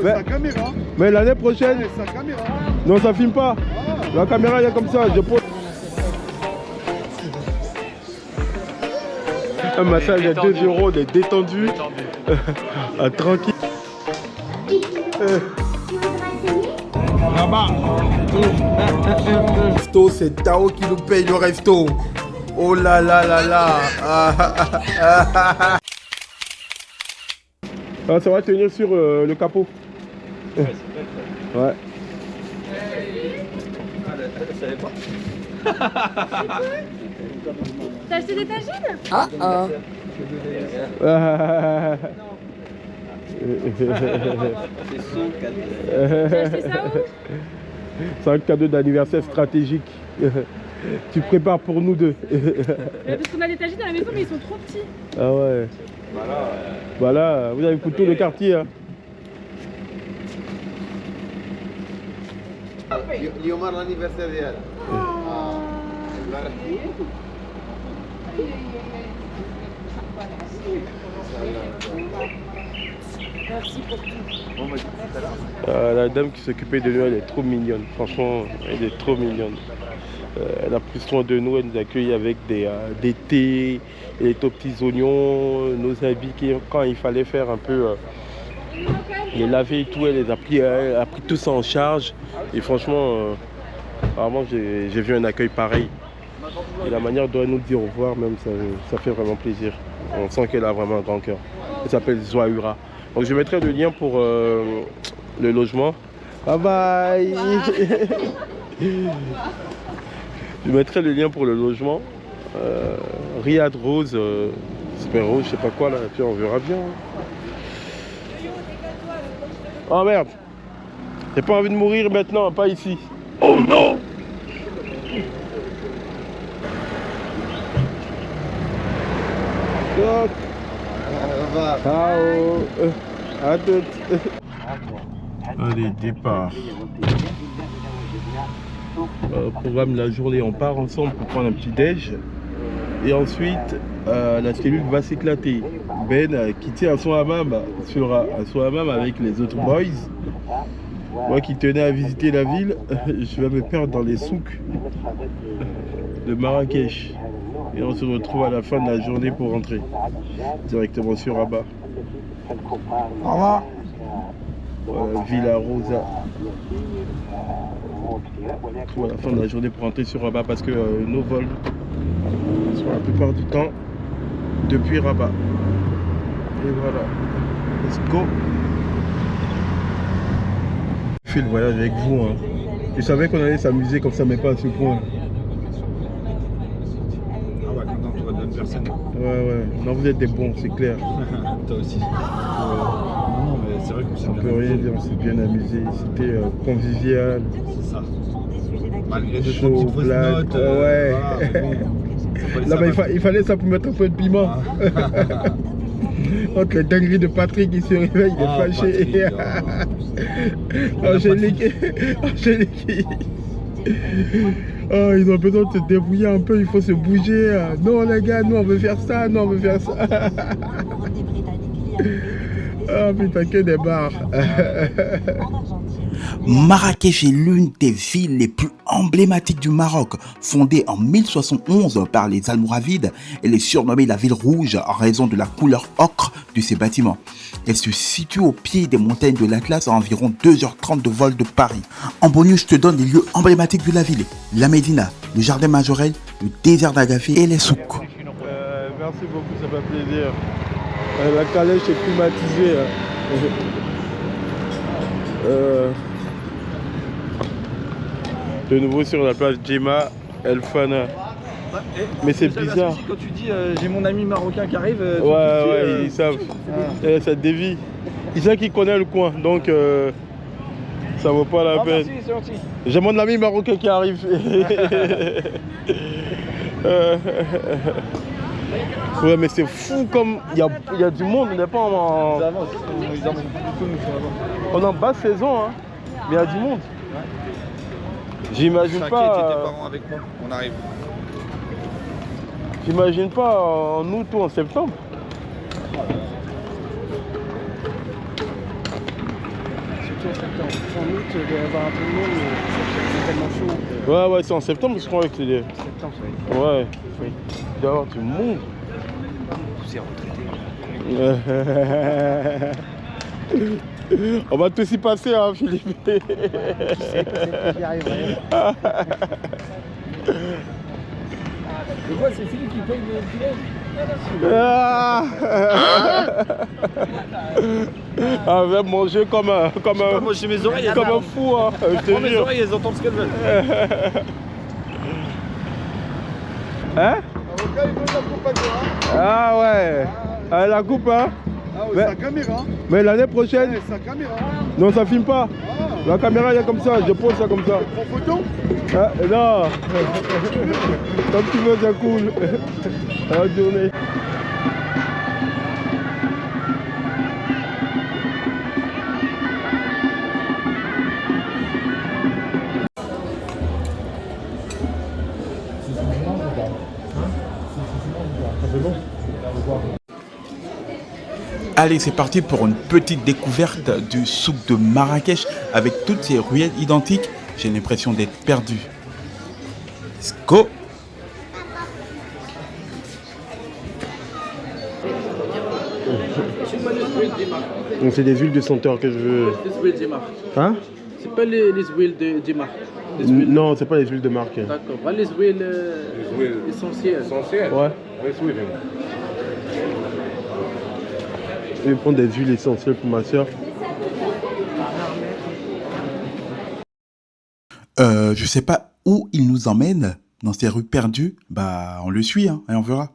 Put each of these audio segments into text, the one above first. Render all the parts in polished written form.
sa caméra. Mais l'année prochaine. Sa caméra. Non, ça filme pas. La caméra elle est comme ça. Je pose. Un massage à 2 €, des détendus. Tranquille. Là-bas. Resto, c'est Tao qui nous paye le resto. Oh là là là là. Ah, ça va tenir sur le capot. Ouais. Je savais pas. T'as acheté des tagines? Ah ah. C'est son cadeau. T'as acheté ça où? C'est un cadeau d'anniversaire stratégique. Tu prépares pour nous deux. Parce qu'on a des tagines à la maison, mais ils sont trop petits. Ah ouais. Voilà, vous avez foutu le quartier. Hein. اليوم الانيفرسير ديالها. Merci pour tout. La dame qui s'occupait de nous, elle est trop mignonne. Franchement, elle est trop mignonne. Elle a pris soin de nous, elle nous accueille avec des thés, et des tout petits oignons, nos habits quand il fallait faire un peu les laver et tout, elle a pris tout ça en charge. Et franchement, vraiment j'ai vu un accueil pareil. Et la manière dont elle nous dit au revoir, même ça fait vraiment plaisir. On sent qu'elle a vraiment un grand cœur. Elle s'appelle Zoaura. Donc je mettrai le lien pour le logement. Bye bye. Je mettrai le lien pour le logement. Riyad Rose, Super Rose, je sais pas quoi là, puis on verra bien. Oh merde. J'ai pas envie de mourir maintenant, pas ici. Oh non. Ciao. À toutes. Allez, départ. Programme de la journée, on part ensemble pour prendre un petit déj. Et ensuite, la cellule va s'éclater. Ben qui tient à son hammam avec les autres boys. Moi qui tenais à visiter la ville, je vais me perdre dans les souks de Marrakech. Et on se retrouve à la fin de la journée pour rentrer directement sur Rabat. Au revoir. Voilà, Villa Rosa. On se retrouve à la fin de la journée pour rentrer sur Rabat parce que nos vols sont la plupart du temps depuis Rabat. Et voilà. Let's go. Je fais le voyage avec vous. Hein. Je savais qu'on allait s'amuser comme ça, mais pas à ce point. Ouais. Non, vous êtes des bons, c'est clair. Toi aussi. Non, mais c'est vrai que on peut rien dire, on s'est bien amusé. C'était convivial. C'est ça. Malgré de chaud, blague. Ouais. Voilà, là, il fallait ça pour mettre un peu de piment. Entre les dingueries de Patrick, il se réveille, il est fâché. Angélique. Oh, ils ont besoin de se débrouiller un peu, il faut se bouger. Non les gars, nous on veut faire ça, non on veut faire ça. Oh putain, que des bars. Marrakech est l'une des villes les plus emblématiques du Maroc. Fondée en 1071 par les Almoravides, elle est surnommée la ville rouge en raison de la couleur ocre de ses bâtiments. Elle se situe au pied des montagnes de l'Atlas à environ 2h30 de vol de Paris. En bonus, je te donne les lieux emblématiques de la ville. La Médina, le jardin majorel, le désert d'Agafé et les souks. Merci beaucoup, ça fait plaisir. La calèche est climatisée. De nouveau sur la plage Djema El Fana. Mais c'est bizarre. Quand tu dis j'ai mon ami marocain qui arrive, ouais, ils savent. Ça dévie. Ils savent qu'ils connaissent le coin, donc ça vaut pas la peine. J'ai mon ami marocain qui arrive. Ouais, mais c'est fou comme il y a du monde, on n'est pas en... On est en basse saison, hein. Mais il y a du monde. J'imagine pas... tes parents avec moi, on arrive. J'imagine pas en août ou en septembre. en août, il doit y avoir un peu de monde, mais c'est tellement chaud. Ouais, ouais, c'est en septembre, je crois, avec les... Septembre, ça va être Ouais, oui. il doit y avoir du monde. C'est retraité. On va tous y passer, hein, Philippe. Tu sais, peut-être que j'y arriverai. Je vois, c'est Philippe qui paye le filet. Ah, ah, va manger comme un Moi, j'ai mes oreilles, comme un fou, hein, je te mes jure. oreilles, elles entendent ce qu'elles veulent. Hein? Ah ouais. Ah, la coupe, hein? Ah oui, Mais- sa caméra. Mais l'année prochaine, Sa caméra. non, ça filme pas. La caméra, elle est comme ça, je pose ça comme ça. Prends photo. Ah, non. Comme tu veux, c'est cool. Bonne journée. Allez, c'est parti pour une petite découverte du souk de Marrakech avec toutes ces ruelles identiques. J'ai l'impression d'être perdu. Let's go! Donc c'est des huiles de senteur que je veux. Les huiles des marques. Hein? C'est pas les huiles des marques. Non, c'est pas les huiles de marque. D'accord. Pas les huiles essentielles. Ouais. Je vais prendre des huiles essentielles pour ma soeur. Je sais pas où il nous emmène dans ces rues perdues. Bah, on le suit, hein, et on verra.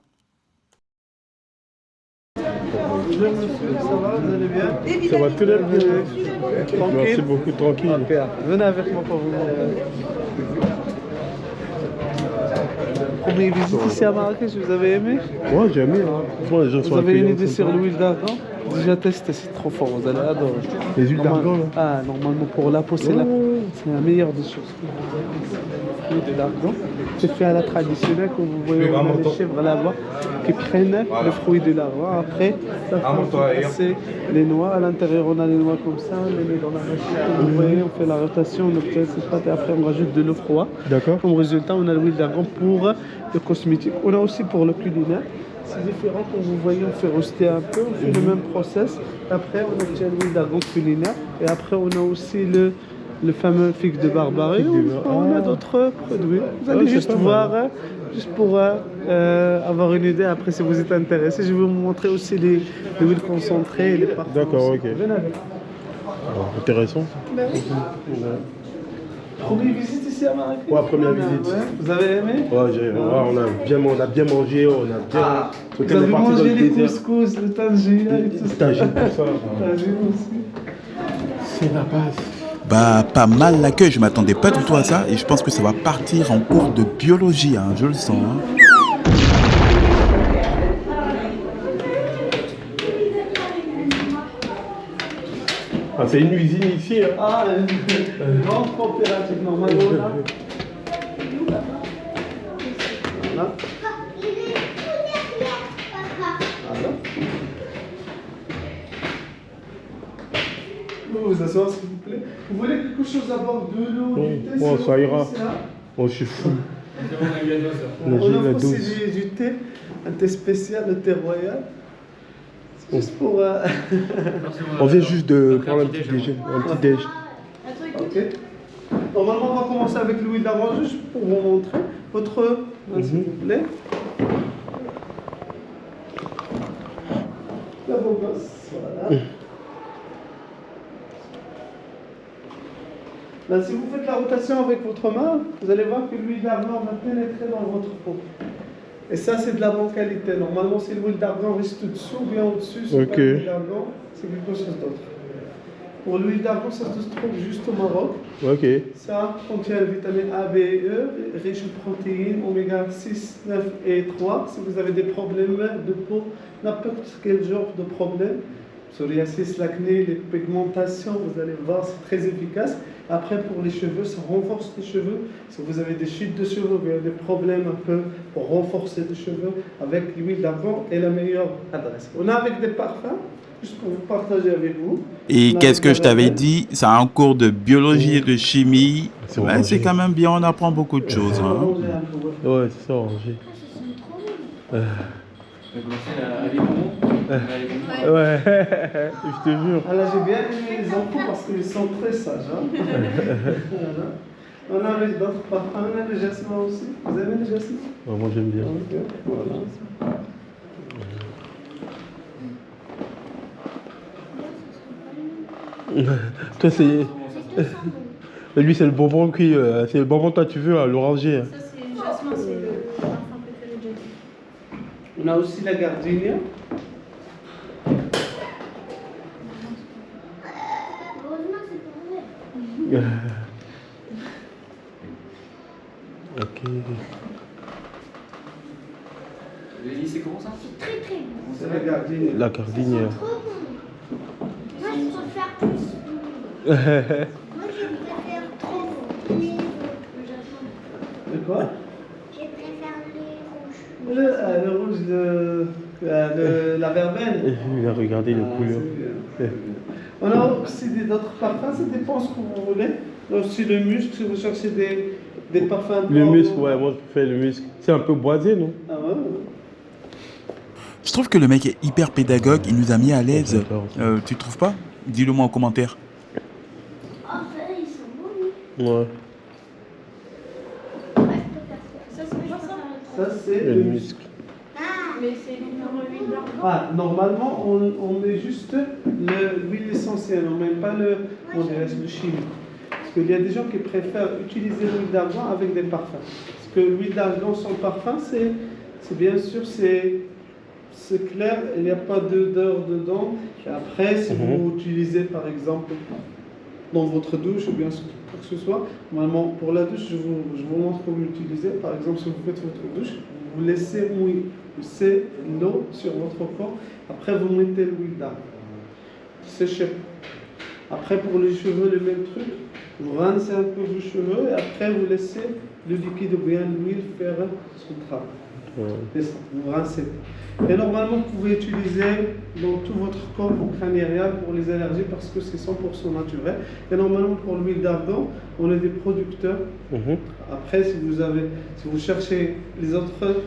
Bonjour monsieur, ça va, vous allez bien? Ça va très bien. Tranquille. Merci beaucoup, tranquille. Super. Venez avec moi pour vous montrer. Première visite ici à Marrakech, vous avez aimé? Ouais, j'ai aimé. Hein. Franchement, les gens Vous sont avez une accueillants, idée sur sympas. l'huile d'argan? Déjà testé, c'est trop fort, vous allez adorer. Les huiles d'argan, là. Ah, normalement pour la peau, c'est la meilleure des choses. L'huile d'argan, c'est fait à la traditionnelle, comme vous voyez, on a les chèvres là-bas qui prennent le fruit de l'argan. Après, ça fait passer les noix. À l'intérieur, on a les noix comme ça, on les met dans la machine. Comme vous voyez, on fait la rotation, on obtient cette pâte et après on rajoute de l'eau froide. D'accord. Comme résultat, on a l'huile d'argan pour le cosmétique. On a aussi pour le culinaire. C'est différent, comme vous voyez, on fait roster un peu, on fait le même process. Après, on obtient l'huile d'argan culinaire. Et après, on a aussi le fameux figue de Barbarie. On a d'autres produits. Vous allez juste voir, hein, juste pour avoir une idée. Après, si vous êtes intéressé, je vais vous montrer aussi les huiles concentrées et les parfums. D'accord, aussi. ok. Venez avec. Alors, intéressant. Première visite ici à Marrakech? Ouais, première visite. Ouais. Vous avez aimé? Ouais, on a bien mangé, on a bien. Vous avez mangé les couscous, le tagine et tout ça. Tagine pour ça. Tagine aussi. C'est la base. Bah, pas mal l'accueil, je m'attendais pas du tout à ça et je pense que ça va partir en cours de biologie, hein, je le sens. Hein. Ah, c'est une usine ici. Hein. Ah, grande coopérative normalement là. Voilà. Voilà. Vous vous asseoir s'il vous plaît. Vous voulez quelque chose à bord de l'eau, du thé? Bon, c'est ça bon, ira. c'est là. Oh, je suis fou. On J'ai la offre aussi dose. du thé, un thé spécial, le thé royal. C'est juste pour... On vient juste de prendre un petit déj. Un petit déj. Ok. Normalement, on va commencer avec l'huile d'argan juste pour vous montrer votre... s'il vous plaît. La beau gosse, voilà. Là, si vous faites la rotation avec votre main, vous allez voir que l'huile d'argan va pénétrer dans votre peau. Et ça, c'est de la bonne qualité. Normalement, si l'huile d'argan reste dessous ou bien au-dessus, c'est pas l'huile d'argan, c'est quelque chose d'autre. Pour l'huile d'argan, ça se trouve juste au Maroc. Ok. Ça contient la vitamine A, B et E, riche en protéines, oméga 6, 9 et 3. Si vous avez des problèmes de peau, n'importe quel genre de problème, Psoriasis, l'acné, les pigmentations, vous allez voir, c'est très efficace. Après, pour les cheveux, ça renforce les cheveux. Si vous avez des chutes de cheveux, vous avez des problèmes un peu pour renforcer les cheveux, avec l'huile d'argan est la meilleure adresse. On a avec des parfums, juste pour vous partager avec vous. Et On a qu'est-ce que avec je la t'avais lavande. dit? C'est un cours de biologie et de chimie. C'est Ouais, orangé. c'est quand même bien, on apprend beaucoup de choses. On va Hein. manger un peu, ouais. Ouais, c'est ça, orangé. Ouais, je te jure. Alors j'ai bien aimé les enfants parce qu'ils sont très sages. Hein. Voilà. On a avec d'autres parfums, on a le jasmin aussi. Vous aimez le jasmin? Ouais, moi j'aime bien. Ok, voilà. Toi, c'est. Mais lui, c'est le bonbon qui. C'est le bonbon, toi, tu veux, là, l'oranger. Hein. Ça, c'est Jasmin, c'est le parfum préféré de Jackie. On a aussi la gardenia. Ok. C'est comment ça? Très très bon. C'est la gardenia. La gardinière. Trop bon. Moi je préfère plus. Moi je préfère trop les jasmin. De quoi? Je préfère les rouges. Le rouge de la verveine. Il a regardé les Ah, couleurs. c'est bien. On a aussi d'autres parfums, ça dépend ce que vous voulez. On a aussi le musc, si vous cherchez des parfums. un peu Le en- muscle, ouais, moi je préfère le muscle. C'est un peu boisé, non? Ah ouais. Je trouve que le mec est hyper pédagogue, il nous a mis à l'aise. D'accord, ok. Tu trouves pas? Dis-le moi en commentaire. Ah ben ils sont bons. Oui. Ouais. Ouais, je préfère ça. Ça, c'est quoi ça? Ça, c'est Le le muscle. musc. Mais c'est numéro 8 d'argan. Ah, normalement, on met juste l'huile essentielle, on ne met pas le chimique. Parce qu'il y a des gens qui préfèrent utiliser l'huile d'argan avec des parfums. Parce que l'huile d'argan sans parfum, c'est bien sûr, c'est clair, il n'y a pas d'odeur dedans. Et après, si vous utilisez par exemple dans votre douche ou bien quoi que ce soit, normalement pour la douche, je vous montre comment l'utiliser. Par exemple, si vous faites votre douche, vous laissez mouiller l'eau sur votre corps. Après, vous mettez l'huile d'argan. Séchez. Après, pour les cheveux, le même truc. Vous rincez un peu vos cheveux et après, vous laissez le liquide ou bien l'huile faire son travail. Ouais. C'est ça, vous rincez. Et normalement, vous pouvez utiliser dans tout votre corps crânial pour les allergies parce que c'est 100% naturel. Et normalement, pour l'huile d'argan, on est des producteurs. Mhm. Après, si vous cherchez les autres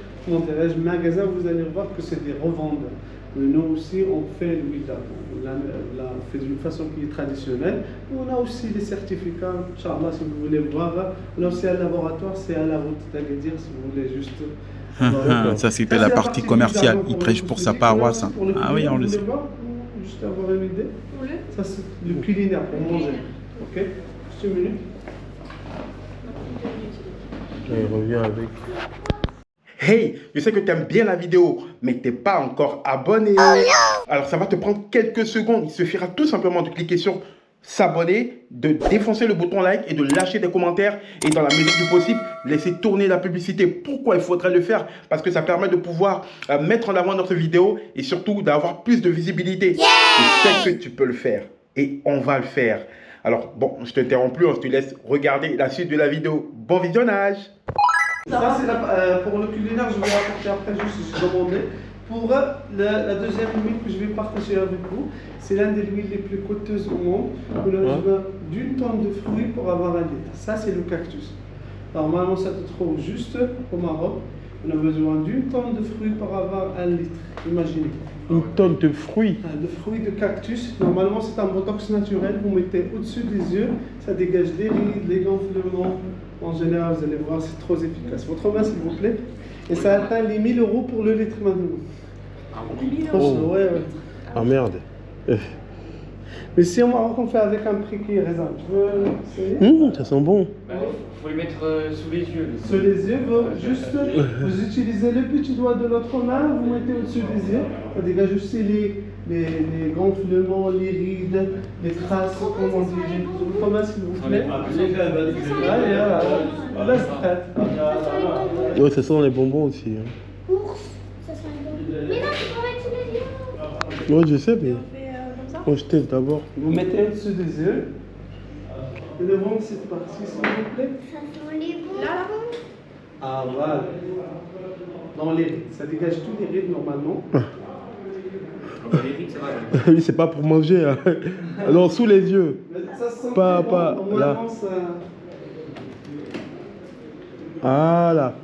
magasins, vous allez voir que c'est des revendeurs. Mais nous aussi, on fait l'huile d'argan. On la fait d'une façon qui est traditionnelle. On a aussi les certificats, Inch'Allah, si vous voulez voir. On a aussi un laboratoire, c'est à la route d'Agadir, si vous voulez juste. Ça c'était la partie commerciale, il prêche pour sa paroisse. Hein. Ah oui, on le sait. Juste avoir une idée. Pour le Ça, c'est le culinaire pour manger. Ok? Juste une minute. Il revient avec. Hey, je sais que tu aimes bien la vidéo, mais t'es pas encore abonné. Alors ça va te prendre quelques secondes. Il suffira tout simplement de cliquer sur s'abonner, de défoncer le bouton like et de lâcher des commentaires. Et dans la mesure du possible, laisser tourner la publicité. Pourquoi il faudrait le faire? Parce que ça permet de pouvoir mettre en avant notre vidéo et surtout d'avoir plus de visibilité. Je sais que tu peux le faire et on va le faire. Alors bon, je t'interromps plus, on te laisse regarder la suite de la vidéo. Bon visionnage! Ça, c'est pour le culinaire, je vais apporter après, juste si je demandais. Pour la deuxième huile que je vais partager avec vous, c'est l'une des huiles les plus coûteuses au monde. On a besoin d'une tonne de fruits pour avoir un litre. Ça, c'est le cactus. Normalement, ça te trouve juste au Maroc. On a besoin d'une tonne de fruits pour avoir un litre. Imaginez. Une tonne de fruits. De fruits de cactus. Normalement, c'est un botox naturel. Vous mettez au-dessus des yeux. Ça dégage des rides, des gonflements. En général, vous allez voir, c'est trop efficace. Votre main, s'il vous plaît. Et ça atteint les 1000 € pour le litre maintenant. Franchement, ouais. Ah merde. Mais si au Maroc, on fait avec un prix qui est raisonnable. Tu veux essayer? Ça sent bon. Faut les mettre sous les yeux. Sous les yeux, vous utilisez le petit doigt de l'autre main, vous mettez au-dessus des yeux. Ça dégage aussi les gonflements, les rides, les traces, comme on dit. Votre main, s'il vous plaît. Allez, c'est prêt. Ouais, ça sent les bonbons aussi. Hein. Ours, ça sent bon. Mais non, tu peux mettre sous les yeux. Ouais, je sais, mais. Moi, je teste d'abord. Vous mettez au-dessus des yeux. Et devant cette partie, s'il vous plaît. Ça sent les bons. Là. Ah, voilà. Dans les rides. Ça dégage tous les rides normalement. Les rides, ça va. Oui, c'est pas pour manger. Hein. Non, sous les yeux. Mais ça sent Pas- très pas, bon. là. Normalement, ça... Voilà.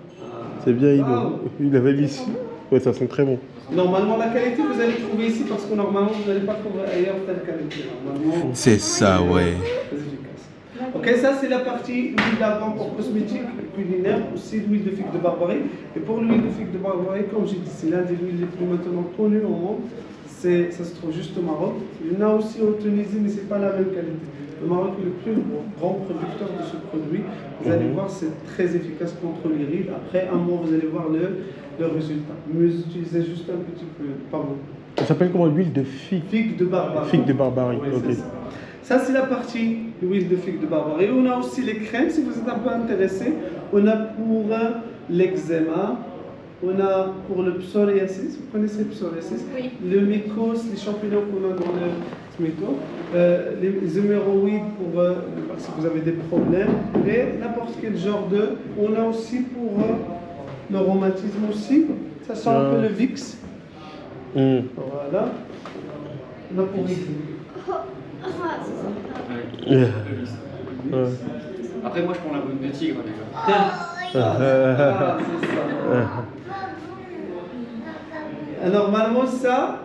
C'est bien, Ah. il avait mis ici. Ouais, ça sent très bon. Normalement, la qualité, vous allez trouver ici parce que normalement, vous n'allez pas trouver ailleurs telle qualité. Normalement, C'est ça, ouais. très efficace. Ok, ça c'est la partie huile d'argan pour cosmétique culinaire, aussi l'huile de figue de Barbarie. Et pour l'huile de figue de Barbarie, comme j'ai dit, c'est l'un des huiles les plus maintenant connues au monde. Ça se trouve juste au Maroc. Il y en a aussi en Tunisie, mais ce n'est pas la même qualité. Le Maroc est le plus grand producteur de ce produit. Vous allez voir, c'est très efficace contre les rides. Après un mois, vous allez voir le résultat. Mais utilisez juste un petit peu, pas beaucoup. Ça s'appelle comment? L'huile de figue. Figue de Barbarie. Figue de Barbarie, Oui, ok. c'est ça. Ça, c'est la partie huile de figue de Barbarie. On a aussi les crèmes, si vous êtes un peu intéressé. On a pour l'eczéma, on a pour le psoriasis. Vous connaissez le psoriasis? Oui. Le mycose, les champignons qu'on a dans le tomato. Les hémorroïdes pour si vous avez des problèmes. Et n'importe quel genre de. On a aussi pour le rhumatisme aussi. Ça sent un peu le VIX. Voilà. On a pour l'eczéma. Ah, c'est ça. Ouais. Ouais. Après, moi, je prends la boîte de tigre déjà. Ah, c'est ça. Normalement, ça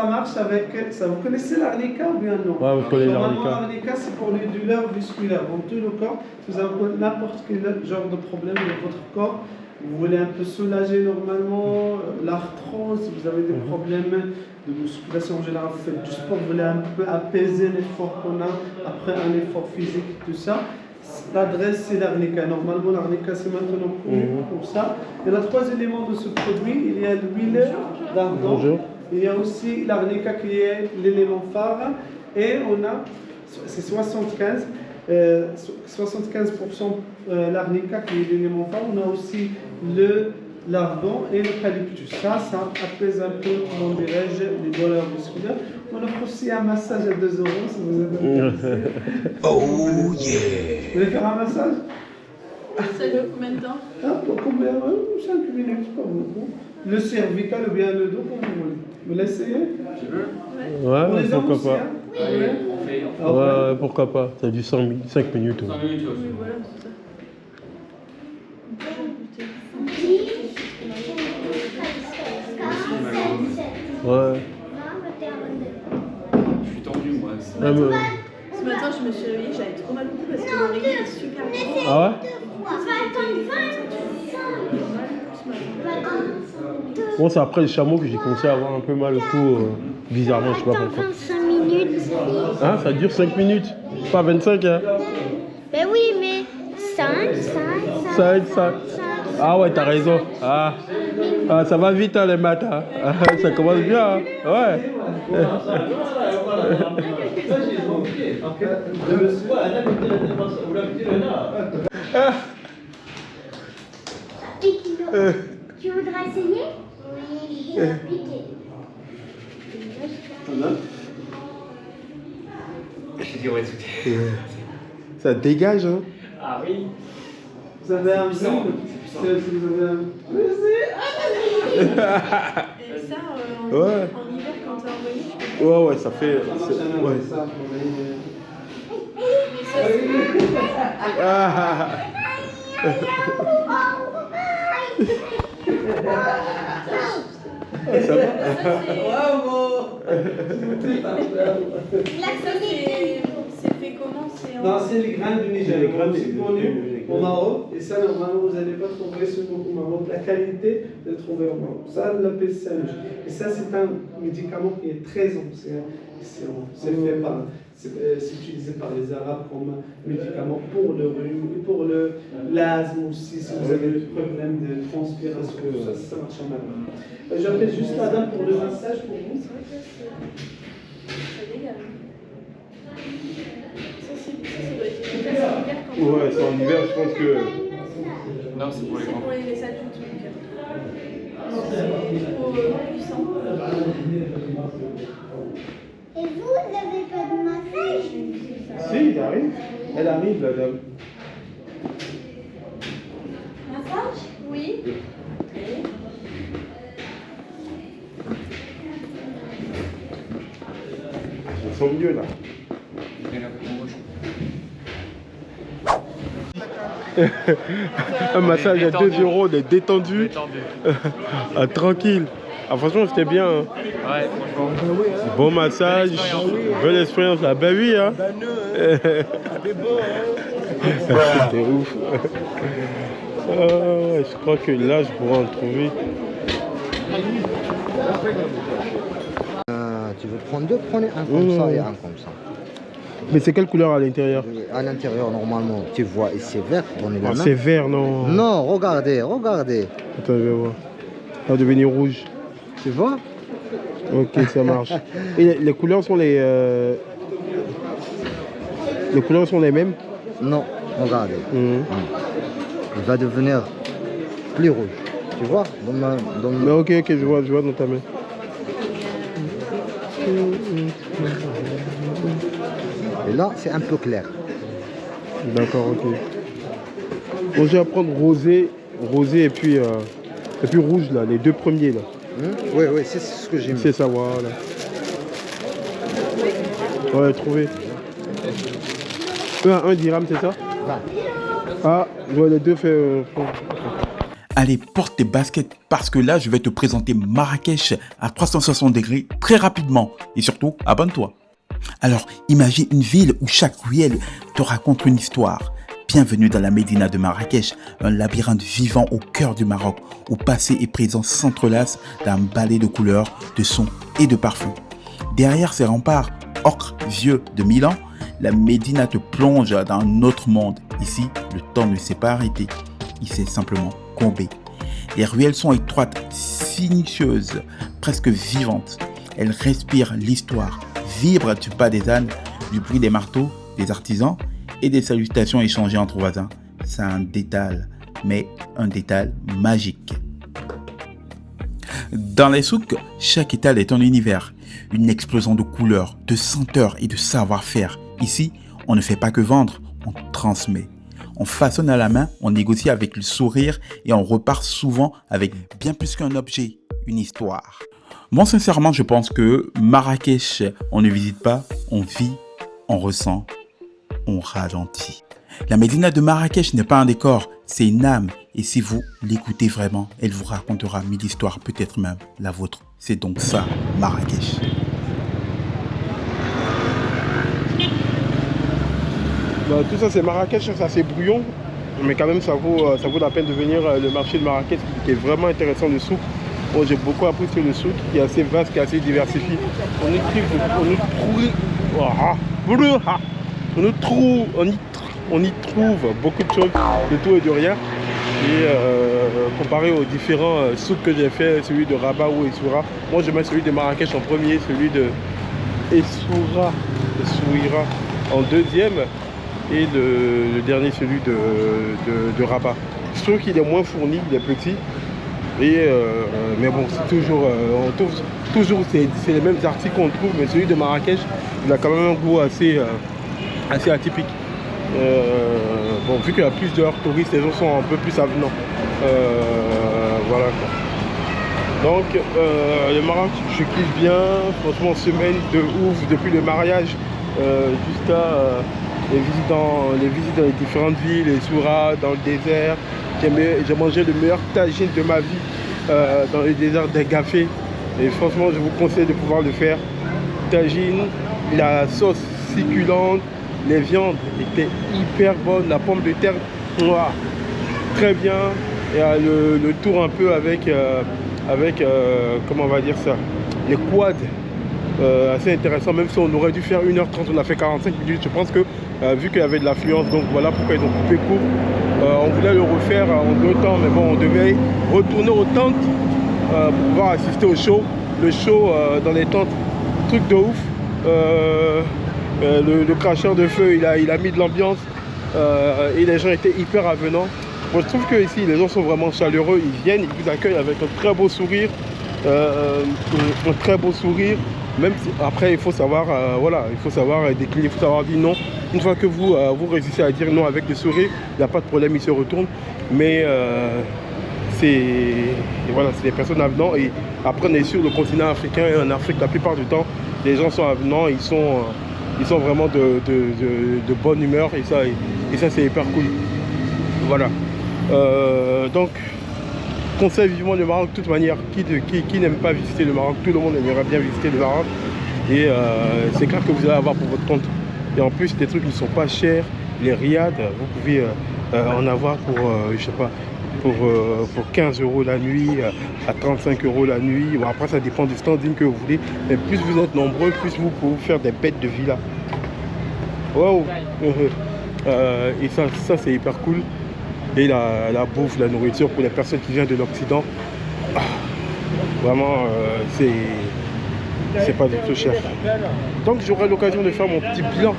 marche avec ça. Vous connaissez l'arnica ou bien non? Ouais, vous connaissez Normalement, l'arnica. l'arnica, c'est pour les douleurs musculaires. Dans tout le corps, si vous avez n'importe quel genre de problème dans votre corps, vous voulez un peu soulager normalement l'arthrose, si vous avez des problèmes de musculation en général, vous faites du sport, vous voulez un peu apaiser l'effort qu'on a après un effort physique, tout ça. L'adresse, c'est l'arnica. Normalement, l'arnica, c'est maintenant connu pour ça. Et les trois éléments de ce produit, il y a l'huile d'argan. Bonjour. Il y a aussi l'arnica qui est l'élément phare. Et on a, c'est 75% l'arnica qui est l'élément phare. On a aussi l'argan et l'eucalyptus. Ça apaise un peu, comment dirais-je, les douleurs musculaires. On offre aussi un massage à 2 € si vous êtes intéressé. Oh yeah. Vous voulez faire un massage? Ça dure combien de temps? Pour combien? 5 minutes, pas beaucoup. Le cervical ou bien le dos, comme vous voulez. Vous l'essayez? Tu veux? Ouais, Pour les hommes pourquoi aussi, pas. hein? Allez, on fait. Ah, Ouais, pourquoi pas. Ça dure 5 minutes. 5 minutes Oui, voilà, c'est ça. Ouais. Je suis tendu, moi. Ah, mais- Ce matin, je me suis réveillée, j'avais trop mal au cou parce que mon réveil est super gros. Ah ouais? On va attendre 25. Bon, c'est après le chameau que j'ai commencé à avoir un peu mal au cou. Bizarrement, je sais pas Attends pourquoi. 25 minutes. Hein, ça dure 5 minutes. Pas 25, hein? Ben oui, mais 5. 5. Ah ouais, t'as raison. Ah, ça va vite hein, les maths. Hein. Ah, ça commence bien. Hein. Ouais. Tu voudrais essayer? Oui, je vais piquer. J'ai dit, ouais, tout. Ça dégage, hein? Ah oui. Vous avez un puissant. Vous avez un... Et ça, Ouais. en hiver, quand t'es envoyé, tu peux. Ouais, ça fait. Ouais. Mais ça, c'est. Ah. Ça va? C'est fait comment? C'est en. Non, c'est les graines du Niger. Les graines C'est du connu Niger. au Maroc. Et ça, normalement, vous n'allez pas trouver seulement au Maroc. La qualité de trouver au Maroc. Ça, l'appelle singe. Et ça, c'est un médicament qui est très ancien. C'est fait par. C'est utilisé par les Arabes comme médicament pour le rhume et pour l'asthme aussi. Si vous avez des problèmes de transpiration, ça marche en mal. J'appelle juste la dame pour le massage pour vous. Ça dégage. Ça doit être efficace en hiver quand Ouais, c'est en hiver, je pense que. Non, c'est pour les c'est grands. pour les adultes. Donc, c'est trop puissant. Et vous n'avez pas de massage? Si, il arrive. Elle arrive, la dame. Massage? Oui. Ils sont mieux, là. Un massage à 2 €, des détendus. Tranquille. Ah, franchement, c'était bien. Hein. Ouais, franchement. Bon massage, belle expérience là. Ben oui, hein. C'était ouf. Je crois que là, je pourrais en trouver. Tu veux prendre deux, prenez un comme ça et un comme ça. Mais c'est quelle couleur à l'intérieur? À l'intérieur, normalement, tu vois, et c'est vert. C'est vert, non? Non, regardez, regardez. Attends, je vais voir. Ça va devenir rouge. Tu vois? Ok, ça marche. Et les couleurs sont les couleurs sont les mêmes? Non, regardez. Il va devenir plus rouge. Tu vois? Mais ok, je vois dans ta main. Et là, c'est un peu clair. D'accord, ok. Bon, je vais prendre rosé et puis rouge là, les deux premiers là. Oui, c'est ce que j'ai mis. C'est ça, voilà. Ouais, trouvé. Un dirham, c'est ça? 20. Ah, je vois les deux fait. Allez, porte tes baskets parce que là, je vais te présenter Marrakech à 360 degrés très rapidement. Et surtout, abonne-toi. Alors, imagine une ville où chaque ruelle te raconte une histoire. Bienvenue dans la Médina de Marrakech, un labyrinthe vivant au cœur du Maroc, où passé et présent s'entrelacent d'un balai de couleurs, de sons et de parfums. Derrière ces remparts ocre vieux de 1000 ans, la Médina te plonge dans un autre monde. Ici, le temps ne s'est pas arrêté, il s'est simplement combé. Les ruelles sont étroites, sinueuses, presque vivantes. Elles respirent l'histoire, vibrent du pas des ânes, du bruit des marteaux, des artisans et des salutations échangées entre voisins. C'est un détail, mais un détail magique. Dans les souks, chaque étal est un univers, une explosion de couleurs, de senteurs et de savoir-faire. Ici, on ne fait pas que vendre, on transmet. On façonne à la main, on négocie avec le sourire et on repart souvent avec bien plus qu'un objet, une histoire. Moi, sincèrement, je pense que Marrakech, on ne visite pas, on vit, on ressent, on ralentit. La Médina de Marrakech n'est pas un décor, c'est une âme. Et si vous l'écoutez vraiment, elle vous racontera 1000 histoires, peut-être même la vôtre. C'est donc ça, Marrakech. Bah, tout ça c'est Marrakech, ça c'est brouillon, mais quand même ça vaut la peine de venir le marché de Marrakech qui est vraiment intéressant, le souk. Bon, j'ai beaucoup appris sur le souk qui est assez vaste, qui est assez diversifié. On y trouve beaucoup de choses, de tout et de rien. Et comparé aux différents souks que j'ai fait, celui de Rabat ou Essaouira, moi je mets celui de Marrakech en premier, celui de Essaouira en deuxième. Et le dernier, celui de Rabat. Je trouve qu'il est moins fourni, il est petit. Et, mais bon, c'est toujours, on trouve toujours c'est les mêmes articles qu'on trouve, mais celui de Marrakech, il a quand même un goût assez atypique. Bon, vu qu'il y a plusieurs touristes, les gens sont un peu plus avenants. Voilà quoi. Donc, le Maroc, je kiffe bien. Franchement, semaine de ouf depuis le mariage jusqu'à les visites dans les différentes villes, les Essaouira, dans le désert. J'ai mangé le meilleur tagine de ma vie dans le désert d'Agafé. Et franchement, je vous conseille de pouvoir le faire. Tagine, la sauce succulente, les viandes étaient hyper bonnes, la pomme de terre, très bien. Et le tour un peu avec comment on va dire ça, les quads. Assez intéressant, même si on aurait dû faire 1h30, on a fait 45 minutes. Je pense que vu qu'il y avait de l'affluence, donc voilà pourquoi ils ont coupé court. On voulait le refaire en 2 temps, mais bon, on devait retourner aux tentes pour pouvoir assister au show. Le show dans les tentes, truc de ouf. Le cracheur de feu, il a mis de l'ambiance et les gens étaient hyper avenants. Moi, je trouve que ici, les gens sont vraiment chaleureux. Ils viennent, ils vous accueillent avec un très beau sourire. Même si, après, il faut savoir, voilà, il faut savoir décliner, il faut savoir dire non. Une fois que vous réussissez à dire non avec le sourire, il n'y a pas de problème, il se retourne. Mais voilà, c'est des personnes avenants. Et après, on est sur le continent africain et en Afrique, la plupart du temps, les gens sont avenants, ils sont vraiment de bonne humeur et ça c'est hyper cool. Voilà. Donc, conseille vivement le Maroc de toute manière. Qui n'aime pas visiter le Maroc? Tout le monde aimerait bien visiter le Maroc. Et c'est clair que vous allez avoir pour votre compte. Et en plus, des trucs qui ne sont pas chers. Les riads, vous pouvez en avoir pour, je sais pas, pour 15 € la nuit, à 35 € la nuit. Bon, après, ça dépend du standing que vous voulez. Mais plus vous êtes nombreux, plus vous pouvez faire des bêtes de villa. Wow. Et ça c'est hyper cool. Et la bouffe, la nourriture pour les personnes qui viennent de l'Occident, vraiment, c'est pas du tout cher. Donc j'aurai l'occasion de faire mon petit bilan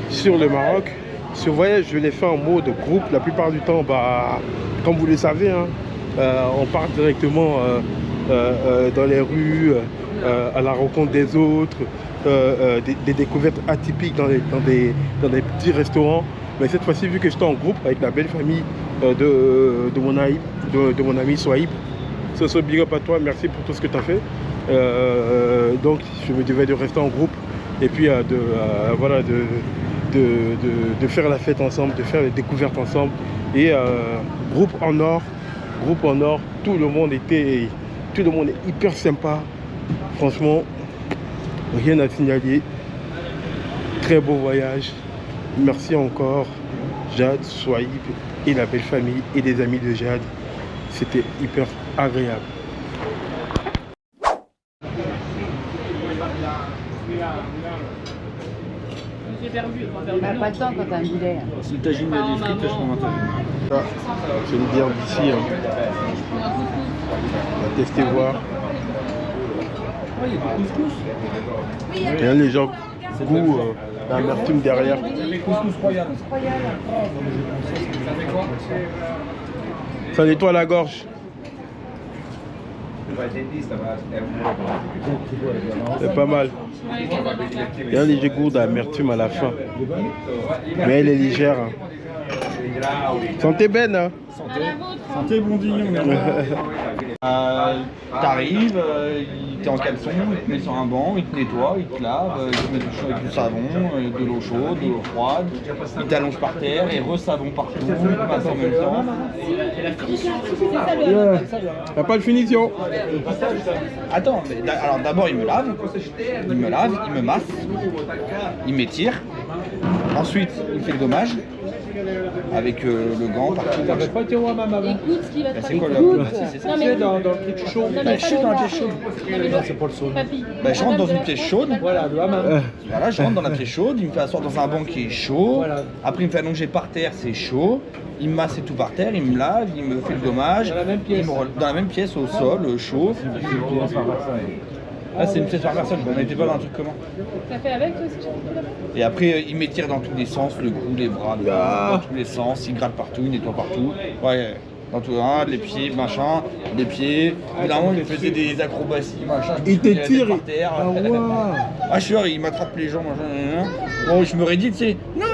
sur le Maroc. Ce voyage, je l'ai fait en mode groupe. La plupart du temps, comme vous le savez, hein, on part directement dans les rues, à la rencontre des autres, des découvertes atypiques dans des petits restaurants. Mais cette fois-ci, vu que j'étais en groupe avec la belle famille de mon ami Sohaib, ce big up à toi, merci pour tout ce que tu as fait. Donc je me devais de rester en groupe et puis voilà, de faire la fête ensemble, de faire les découvertes ensemble. Et groupe en or, tout le monde est hyper sympa. Franchement, rien à signaler. Très beau voyage. Merci encore, Jade, Sohaib et la belle famille et des amis de Jade. C'était hyper agréable. T'as pas le temps quand t'as un boulet. Si le tagine a des frites, je prends un tagine. Ça, c'est une bière d'ici. Hein. On va tester voir. Oh, il y a du couscous. Il y a les gens goût l'amertume derrière. Couscous royal. Ça nettoie la gorge. C'est pas mal. Il y a un léger goût d'amertume à la fin. Mais elle est légère. Hein. Santé Ben, hein. Santé Bondignon. T'arrives, t'es en caleçon, il te met sur un banc, il te nettoie, il te lave, il te met avec du savon, de l'eau chaude, de l'eau froide, il t'allonge par terre et re-savon partout, il passe en même temps. T'as pas de finition. Attends, mais alors d'abord il me lave, il me masse, il m'étire, ensuite il fait le gommage. Avec le gant partout. T'avais pas été roi maman. Écoute ce qu'il va te C'est quoi faire. c'est ça. C'est dans le truc chaud. Bah, je suis dans la pièce chaude. Non, c'est pas le saut. Bah, je rentre dans une pièce chaude. Voilà, le hammam. Voilà, je rentre dans la pièce chaude, il me fait asseoir dans un banc qui est chaud. Voilà. Après, il me fait allonger par terre, c'est chaud. Il me masse et tout par terre, il me lave, il me fait le gommage. Dans la même pièce. Dans la même pièce, au sol, chaud. Ah, c'est une pièce par personne, on n'était pas dans un truc commun. T'as fait avec toi aussi? Et après, il m'étire dans tous les sens, le cou, les bras, dans tous les sens, il gratte partout, il nettoie partout. Ouais, dans tout les pieds, machin, les pieds. Évidemment, il me faisait des acrobaties, machin. Il t'étire par terre. Ah ouais. Ah, je suis sûr, il m'attrape les jambes, machin. Bon, je me rédis, tu sais. Non.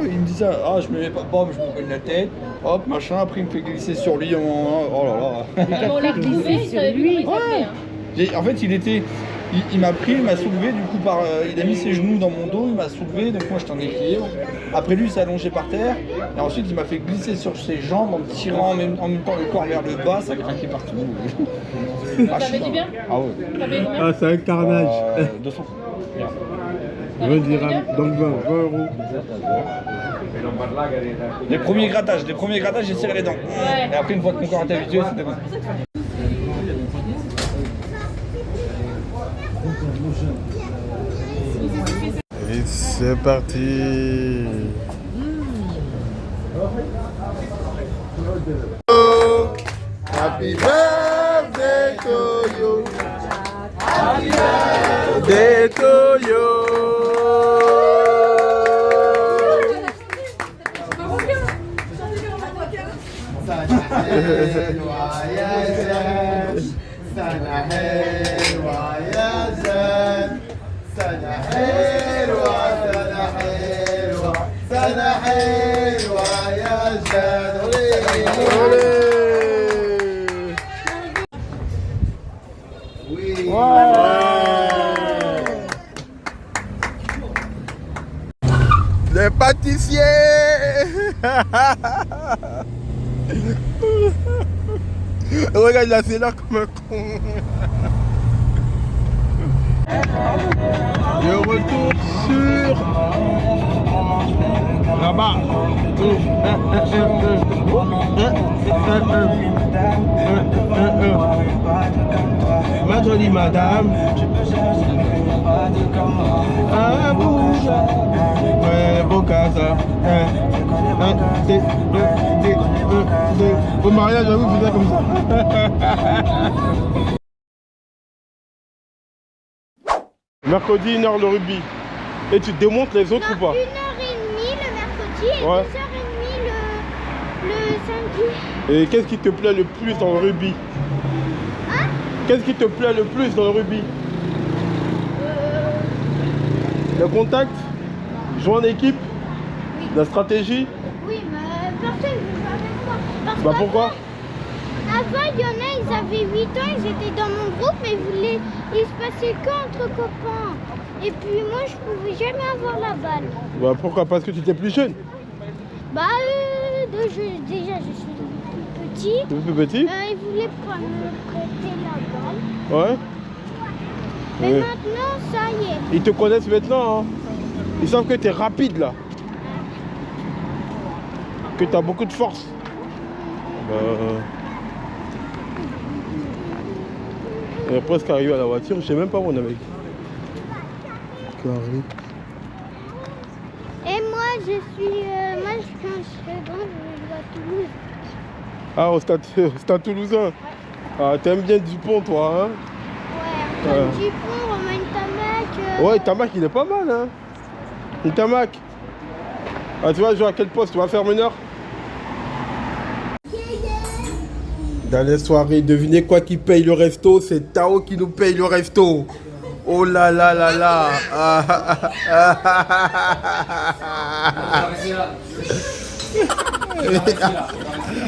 Il me dit ça. Ah, je me mets pas, bon, je me cogne la tête. Hop, machin. Après, il me fait glisser sur lui. Oh là là. On l'a glissé sur lui. En fait, il m'a pris, il m'a soulevé, du coup, il a mis ses genoux dans mon dos, il m'a soulevé, donc moi j'étais en équilibre. Après lui, il s'est allongé par terre, et ensuite il m'a fait glisser sur ses jambes en me tirant en même temps le corps vers le bas, ça craquait partout. Ça fait du bien? Ah ouais. Ah, c'est un carnage. 200. 20 dirhams, donc 20 €. Les premiers grattages, j'ai serré les dents. Ouais. Et après, une fois que mon corps était habitué, c'était bon. Et c'est parti. Happy birthday to you. Happy birthday to you. Les pâtissiers. Regarde là, c'est là comme un con. Le retour sur là-bas. Ma jolie madame. Ah, ouais, beau casa. Au mariage, j'avoue, vous faites comme ça. Mercredi, 1h le rugby. Et tu démontes les autres ou pas? 1h30 le mercredi et ouais. 2h30 le samedi. Et qu'est-ce qui te plaît le plus dans le rugby? Hein? Qu'est-ce qui te plaît le plus dans le rugby? Le contact? Jouer en équipe? Oui. La stratégie? Oui, mais personne ne veut jouer avec moi. Bah pourquoi? Avant, il y en a, ils avaient 8 ans, ils étaient dans mon groupe, mais il se passait qu'entre copains. Et puis moi, je pouvais jamais avoir la balle. Bah pourquoi? Parce que tu étais plus jeune? Bah déjà, je suis petit. Tu es plus petit? Ils voulaient pas me prêter la balle. Ouais. Mais maintenant, ça y est. Ils te connaissent maintenant, hein? Ils savent que tu es rapide là. Que tu as beaucoup de force. On est presque arrivé à la voiture, je sais même pas où on est avec. Et moi, je suis. Moi, quand je serai grande, je vais jouer à Toulouse. Ah, au stade toulousain. Ouais. Ah, t'aimes bien Dupont, toi, hein? Ouais, Dupont, Romain Tamac. Ouais, Tamac, il est pas mal, hein? Tamac. Ah, tu vas jouer à quel poste? Tu vas faire meneur? Dans les soirées, devinez quoi qui paye le resto? C'est Tao qui nous paye le resto. Oh là là là là.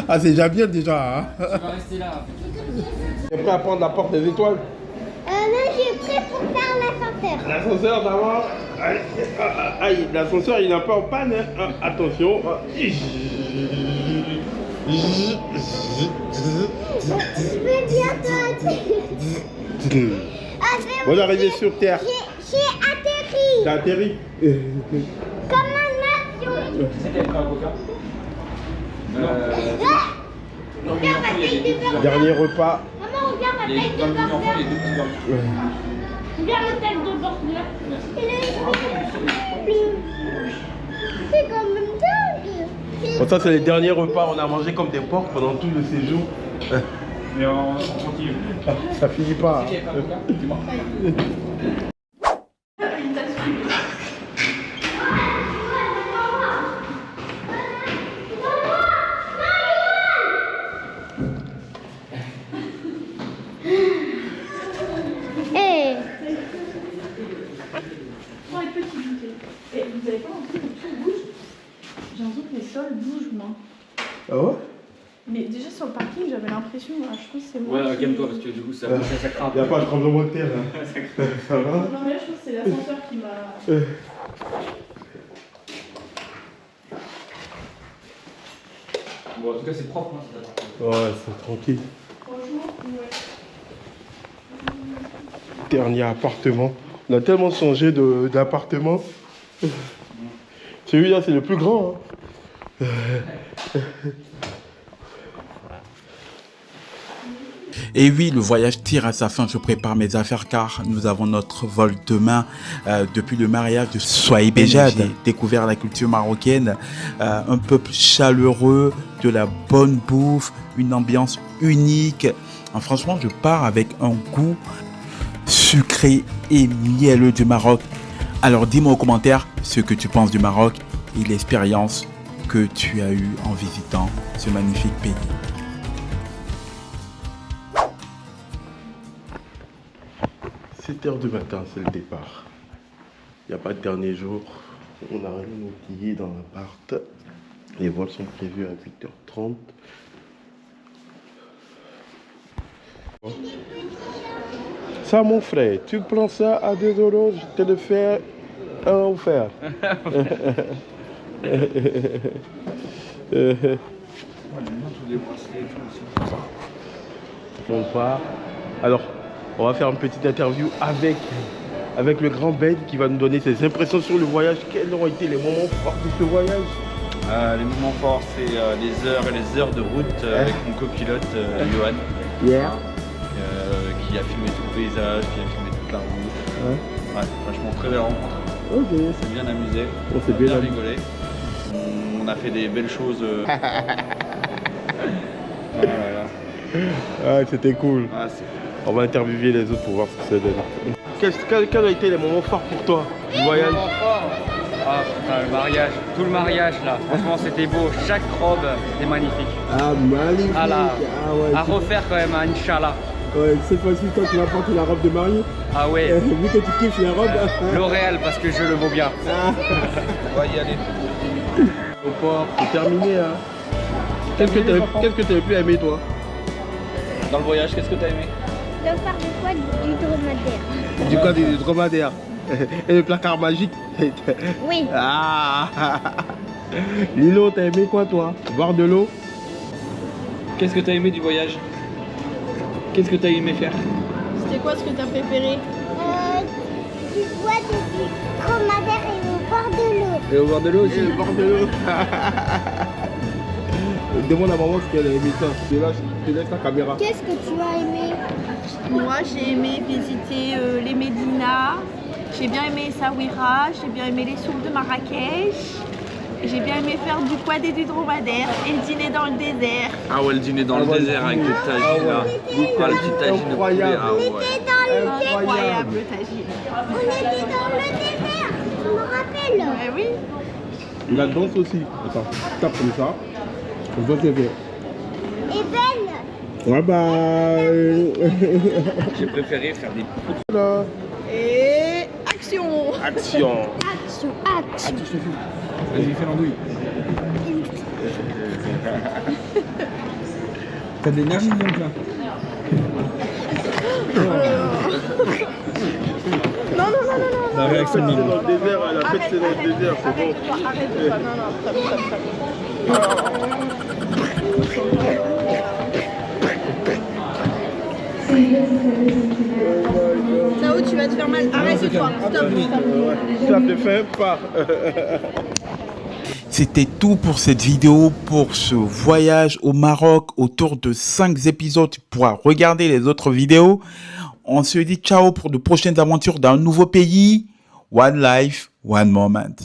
Ah, c'est déjà bien déjà. Hein? Tu vas rester là. Tu es prêt à prendre la porte des étoiles? Là, je suis prêt pour faire l'ascenseur. L'ascenseur d'abord. Aïe, l'ascenseur il est un peu en panne. Hein? Attention. Je vais bientôt atterrir. On est arrivé sur Terre. J'ai atterri. T'as atterri? Comme un avion. Regarde ma taille de burger. Dernier repas. Maman, regarde ma taille de burger. Regarde la taille de burger. C'est quand même dingue. Bon, ça c'est les derniers repas, on a mangé comme des porcs pendant tout le séjour. Mais on continue. Ça finit pas. Et vous avez pas l'impression que tout bouge? J'ai l'impression que les sols bougent, moi. Ah ouais? Mais déjà sur le parking, j'avais l'impression, je pense que c'est moi. Ouais, calme-toi parce que du coup ça craint. Il n'y a pas de tremblement de terre là. Ça va? Non, mais là, je pense que c'est l'ascenseur qui m'a. Bon, en tout cas, c'est propre, hein, cet appartement. Ouais, c'est tranquille. Franchement, ouais. Dernier appartement. On a tellement changé d'appartement. Celui-là, c'est le plus grand. Hein. Et oui, le voyage tire à sa fin. Je prépare mes affaires car nous avons notre vol demain. Depuis le mariage de Sohaib Béja, j'ai découvert la culture marocaine, un peuple chaleureux, de la bonne bouffe, une ambiance unique. Franchement, je pars avec un goût sucré et mielleux du Maroc. Alors dis-moi en commentaire ce que tu penses du Maroc et l'expérience que tu as eue en visitant ce magnifique pays. 7h du matin, c'est le départ. Il n'y a pas de dernier jour. On a remis nos billets dans l'appart. Les vols sont prévus à 8h30. Ça, mon frère, tu prends ça à 2 €, je te le fais un offert. On part. Alors, on va faire une petite interview avec le grand Ben qui va nous donner ses impressions sur le voyage. Quels ont été les moments forts de ce voyage? Les moments forts, c'est les heures et les heures de route avec mon copilote Johan. Qui a filmé tout le paysage, qui a filmé toute la route. Ouais, franchement, très belle rencontre. Ok. On s'est bien amusé, On s'est bien rigolé. On a fait des belles choses. Ah, c'était cool. Ah, on va interviewer les autres pour voir ce que ça donne. Quels ont été les moments forts pour toi du voyage? Ah putain, le mariage, tout le mariage là, franchement c'était beau, chaque robe était magnifique. Ah, magnifique. Ah là, ouais, à refaire quand même, hein, Inch'Allah. Ouais, cette fois-ci, toi tu vas porter la robe de mariée. Ah ouais. Vu que tu kiffes la robe. L'Oréal parce que je le vaux bien. On va y aller. Au port, c'est terminé. Hein. Qu'est-ce que tu avais pu aimer toi? Dans le voyage, qu'est-ce que tu as aimé? Le phare du quad du dromadaire. Du quad du dromadaire. Et le placard magique. Oui. Ah. Lilo, t'as aimé quoi toi? Boire de l'eau? Qu'est-ce que tu as aimé du voyage? Qu'est-ce que tu as aimé faire? C'était quoi ce que t'as préféré? Du quad du dromadaire et au bord de l'eau. Et au bord de l'eau aussi? Et au bord de l'eau. Demande à maman ce qu'elle a aimé ça. Je te laisse la caméra. Qu'est-ce que tu as aimé? Moi, j'ai aimé visiter les Médinas. J'ai bien aimé Essaouira, j'ai bien aimé les souks de Marrakech. J'ai bien aimé faire du quad et du dromadaire et le dîner dans le désert. Ah ouais, le dîner dans le désert avec le tagine là. Ah, le petit tagine de poulet. Ah ouais. Incroyable le tagine. On était dans le désert, je me rappelle. Oui. La danse aussi. Attends, tape comme ça. On voit tes verres. Et Ben. Bye bye. J'ai préféré faire des coups de... Et action. Action. Action. Vas-y, fais l'andouille. T'as de l'énergie donc là. Non. La réaction C'est dans le désert, la fête c'est dans le désert, c'est bon. Arrête-toi, non, Sao, tu vas te faire mal. Arrête-toi, stop. Ça te fait pas. C'était tout pour cette vidéo, pour ce voyage au Maroc autour de 5 épisodes. Tu pourras regarder les autres vidéos. On se dit ciao pour de prochaines aventures dans un nouveau pays. One life, one moment.